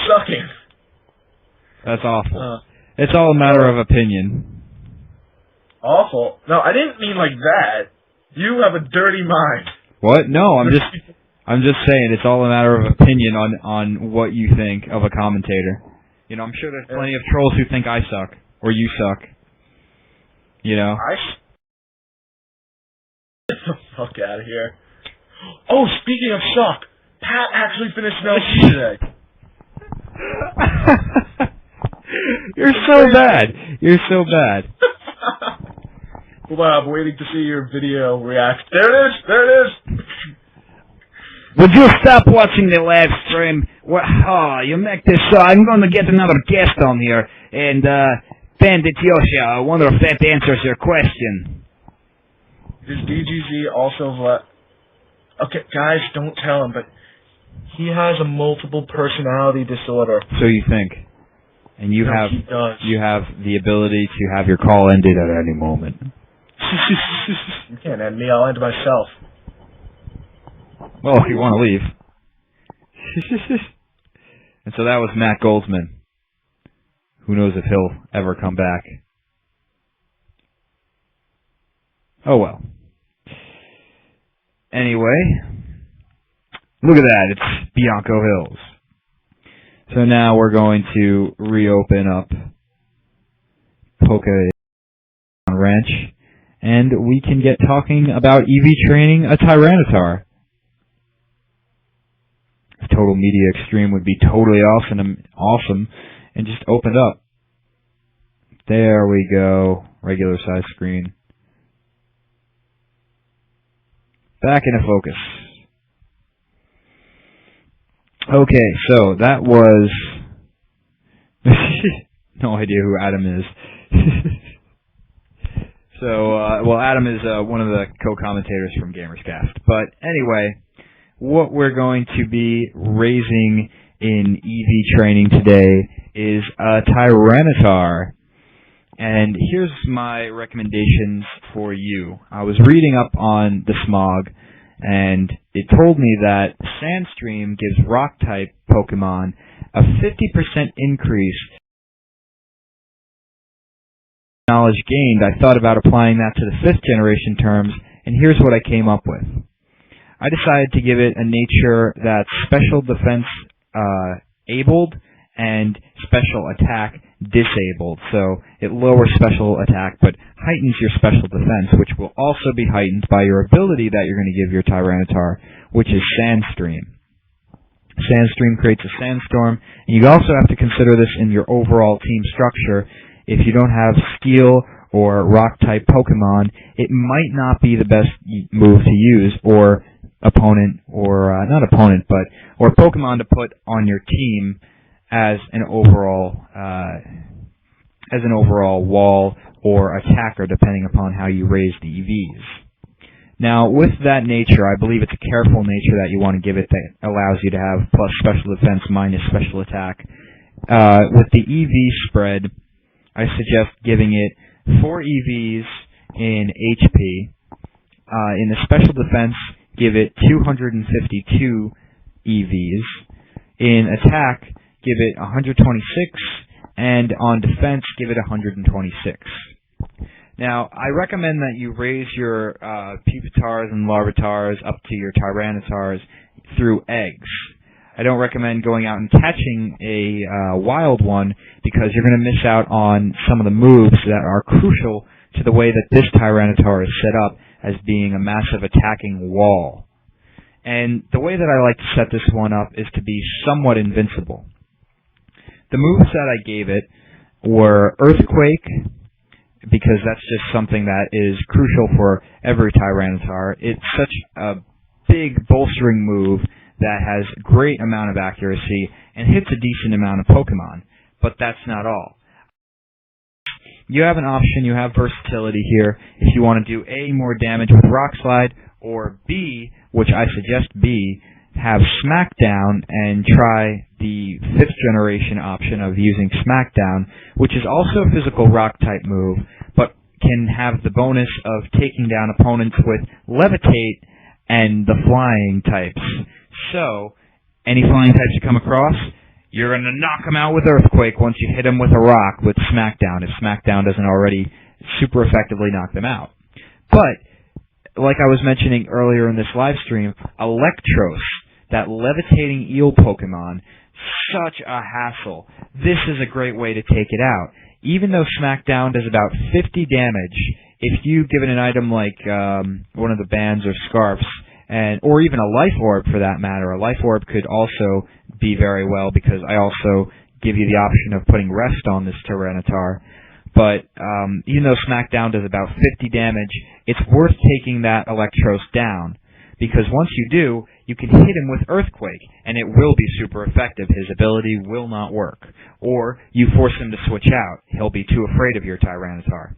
sucking. That's awful. It's all a matter of opinion. Awful? No, I didn't mean like that. You have a dirty mind. What? No, I'm just saying it's all a matter of opinion on what you think of a commentator. You know, I'm sure there's plenty of trolls who think I suck or you suck. You know. Get the fuck out of here. Oh, speaking of suck, Pat actually finished an LP today. You're so bad. You're so bad. Hold on, I'm waiting to see your video react. There it is! There it is! Would you stop watching the live stream? Well, you make this so I'm going to get another guest on here, and Bandit Yoshi, I wonder if that answers your question. Is DGZ also Okay, guys, don't tell him, but he has a multiple personality disorder. So you think. And you have he does. You have the ability to have your call ended at any moment. You can't end me, I'll end myself. Well, if you want to leave. And so that was Matt Goldsman. Who knows if he'll ever come back. Oh well. Anyway, look at that, it's Bianco Hills. So now we're going to reopen up Poke Ranch, and we can get talking about EV training a Tyranitar. Total Media Extreme would be totally awesome, and just opened up. There we go, regular size screen. Back into focus. Okay, so that was... no idea who Adam is. Well, Adam is one of the co-commentators from GamersCast. But anyway, what we're going to be raising in EV training today is a Tyranitar. And here's my recommendations for you. I was reading up on the Smog, and it told me that Sandstream gives Rock-type Pokemon a 50% increase in knowledge gained. I thought about applying that to the 5th generation terms, and here's what I came up with. I decided to give it a nature that's special defense abled and special attack disabled. So it lowers special attack but heightens your special defense, which will also be heightened by your ability that you're going to give your Tyranitar, which is Sandstream. Sandstream creates a sandstorm, and you also have to consider this in your overall team structure. If you don't have Steel or Rock-type Pokemon, it might not be the best move to use, or opponent, or not opponent, but or Pokemon to put on your team as an overall wall or attacker, depending upon how you raise the EVs. Now, with that nature, I believe it's a careful nature that you want to give it that allows you to have plus special defense minus special attack. With the EV spread, I suggest giving it 4 EVs in HP. In the special defense, give it 252 EVs. In attack, give it 126, and on defense, give it 126. Now, I recommend that you raise your Pupitars and Larvitars up to your Tyranitars through eggs. I don't recommend going out and catching a wild one, because you're going to miss out on some of the moves that are crucial to the way that this Tyranitar is set up as being a massive attacking wall. And the way that I like to set this one up is to be somewhat invincible. The moves that I gave it were Earthquake, because that's just something that is crucial for every Tyranitar. It's such a big bolstering move that has great amount of accuracy and hits a decent amount of Pokemon. But that's not all. You have an option, you have versatility here, if you want to do A, more damage with Rock Slide, or B, which I suggest B, have Smackdown and try the 5th generation option of using Smackdown, which is also a physical rock type move, but can have the bonus of taking down opponents with Levitate and the flying types. So, any flying types you come across, you're going to knock him out with Earthquake once you hit him with a rock with Smackdown, if Smackdown doesn't already super effectively knock them out. But, like I was mentioning earlier in this live stream, Electros, that levitating eel Pokemon, such a hassle. This is a great way to take it out. Even though Smackdown does about 50 damage, if you give it an item like one of the bands or scarfs, or even a Life Orb for that matter, a Life Orb could also be very well because I also give you the option of putting Rest on this Tyranitar. But even though Smackdown does about 50 damage, it's worth taking that Electros down. Because once you do, you can hit him with Earthquake, and it will be super effective. His ability will not work. Or you force him to switch out. He'll be too afraid of your Tyranitar.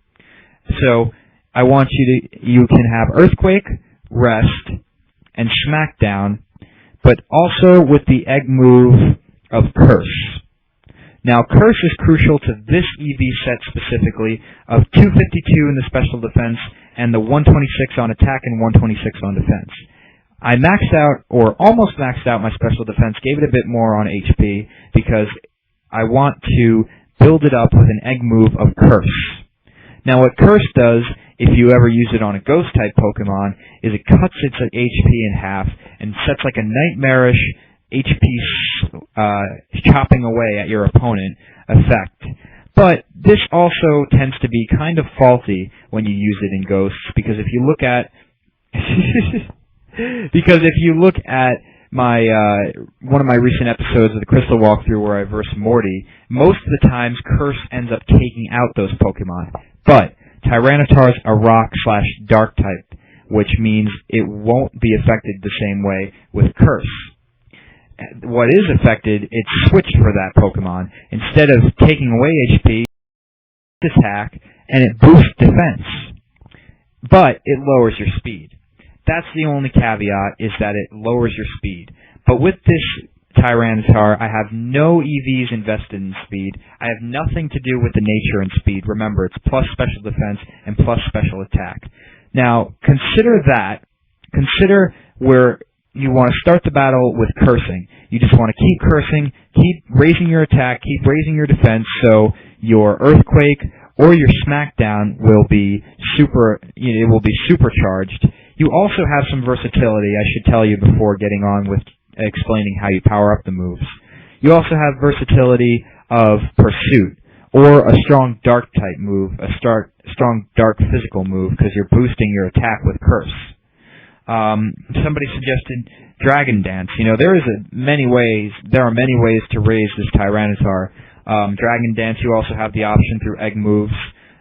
So I want you can have Earthquake, Rest, and Smackdown, but also with the egg move of Curse. Now, Curse is crucial to this EV set specifically of 252 in the special defense and the 126 on attack and 126 on defense. I maxed out, or almost maxed out my special defense, gave it a bit more on HP because I want to build it up with an egg move of Curse. Now, what Curse does, if you ever use it on a Ghost-type Pokemon, is it cuts its HP in half and sets like a nightmarish HP chopping away at your opponent effect. But this also tends to be kind of faulty when you use it in Ghosts, because if you look at my one of my recent episodes of the Crystal Walkthrough where I verse Morty, most of the times Curse ends up taking out those Pokemon. But Tyranitar's a rock/dark type, which means it won't be affected the same way with Curse. What is affected, it's switched for that Pokemon. Instead of taking away HP, it's attack, and it boosts defense. But it lowers your speed. That's the only caveat, is that it lowers your speed. But with this Tyranitar, I have no EVs invested in speed. I have nothing to do with the nature and speed. Remember, it's plus special defense and plus special attack. Now, consider that. Consider where you want to start the battle with cursing. You just want to keep cursing, keep raising your attack, keep raising your defense, so your Earthquake or your Smackdown will be supercharged. You also have some versatility, I should tell you before getting on with explaining how you power up the moves. You also have versatility of Pursuit, or a strong dark type move, a strong dark physical move, because you're boosting your attack with Curse. Somebody suggested Dragon Dance. There are many ways to raise this Tyranitar. Dragon Dance, you also have the option through egg moves.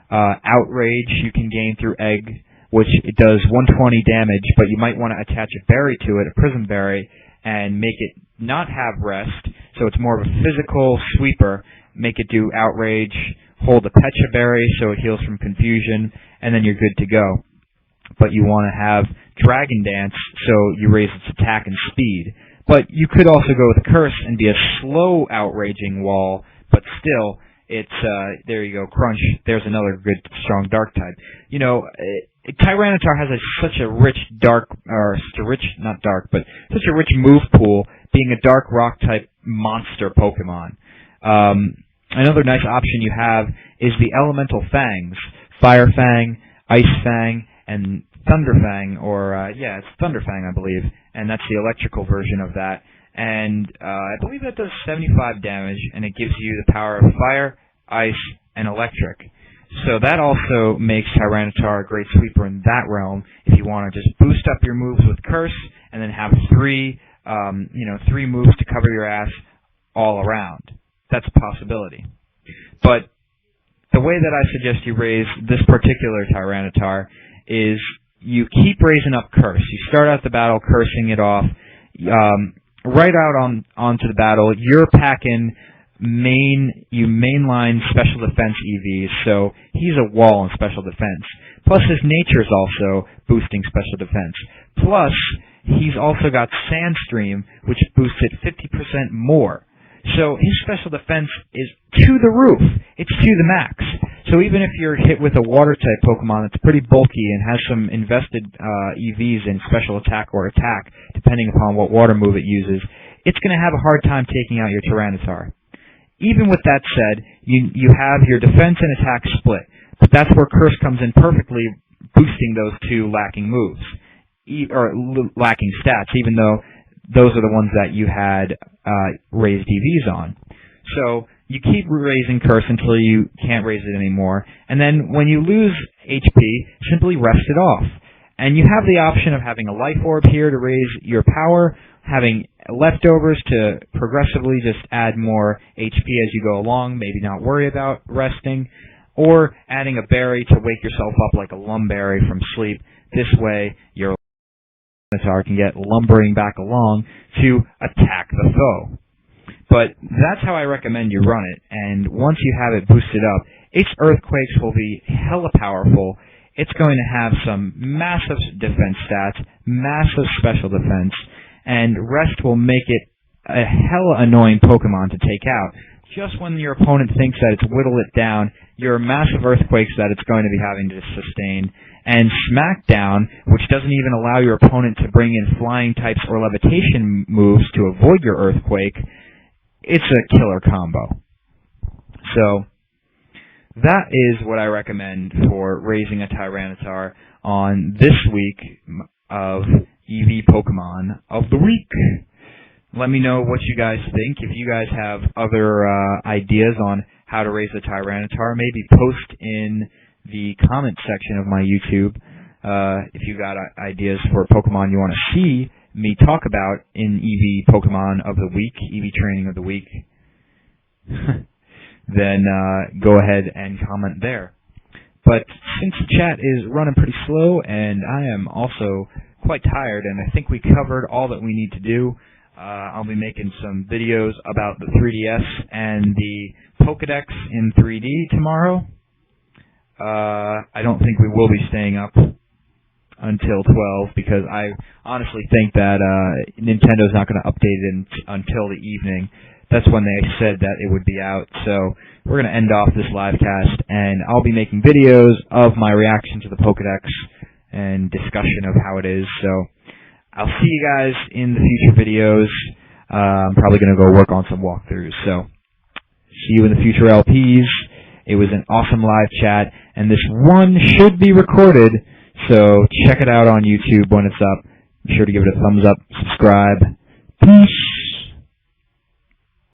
Outrage, you can gain through egg, which it does 120 damage, but you might want to attach a berry to it, a Prism Berry, and make it not have rest, so it's more of a physical sweeper. Make it do Outrage, hold a Pecha Berry so it heals from confusion, and then you're good to go. But you want to have Dragon Dance, so you raise its attack and speed. But you could also go with Curse and be a slow outraging wall, but still, it's, there you go, Crunch. There's another good, strong dark type. Tyranitar has such a rich such a rich move pool, being a dark rock type monster Pokemon. Another nice option you have is the Elemental Fangs, Fire Fang, Ice Fang, and Thunder Fang, it's Thunder Fang, I believe, and that's the electrical version of that. And I believe that does 75 damage, and it gives you the power of Fire, Ice, and Electric. So that also makes Tyranitar a great sweeper in that realm, if you want to just boost up your moves with Curse, and then have three moves to cover your ass all around. That's a possibility. But the way that I suggest you raise this particular Tyranitar is you keep raising up Curse. You start out the battle cursing it off. Right out onto the battle, you're packing mainline special defense EVs, so he's a wall in special defense. Plus his nature is also boosting special defense. Plus, he's also got Sandstream, which boosts it 50% more. So his special defense is to the roof. It's to the max. So even if you're hit with a water-type Pokemon that's pretty bulky and has some invested EVs in special attack or attack, depending upon what water move it uses, it's going to have a hard time taking out your Tyranitar. Even with that said, you have your defense and attack split, but that's where Curse comes in perfectly, boosting those two lacking moves, or lacking stats, even though those are the ones that you had raised EVs on. So you keep raising Curse until you can't raise it anymore, and then when you lose HP, simply rest it off. And you have the option of having a Life Orb here to raise your power, having leftovers to progressively just add more HP as you go along, maybe not worry about resting, or adding a berry to wake yourself up like a lumberry from sleep. This way, your Tyranitar can get lumbering back along to attack the foe. But that's how I recommend you run it, and once you have it boosted up, its Earthquakes will be hella powerful. It's going to have some massive defense stats, massive special defense, and Rest will make it a hella annoying Pokemon to take out. Just when your opponent thinks that it's whittled it down, your massive Earthquakes that it's going to be having to sustain, and Smackdown, which doesn't even allow your opponent to bring in flying types or levitation moves to avoid your Earthquake, it's a killer combo. So that is what I recommend for raising a Tyranitar on this week of EV Pokemon of the Week. Let me know what you guys think. If you guys have other ideas on how to raise a Tyranitar, maybe post in the comment section of my YouTube if you got ideas for Pokemon you want to see me talk about in EV Pokemon of the Week, EV Training of the Week. Then go ahead and comment there. But since the chat is running pretty slow, and I am also quite tired, and I think we covered all that we need to do, I'll be making some videos about the 3DS and the Pokedex in 3D tomorrow. I don't think we will be staying up until 12, because I honestly think that Nintendo's not going to update it until the evening. That's when they said that it would be out. So we're going to end off this live cast, and I'll be making videos of my reaction to the Pokedex and discussion of how it is. So I'll see you guys in the future videos. I'm probably going to go work on some walkthroughs. So see you in the future LPs. It was an awesome live chat, and this one should be recorded, so check it out on YouTube when it's up. Be sure to give it a thumbs up, subscribe. Peace.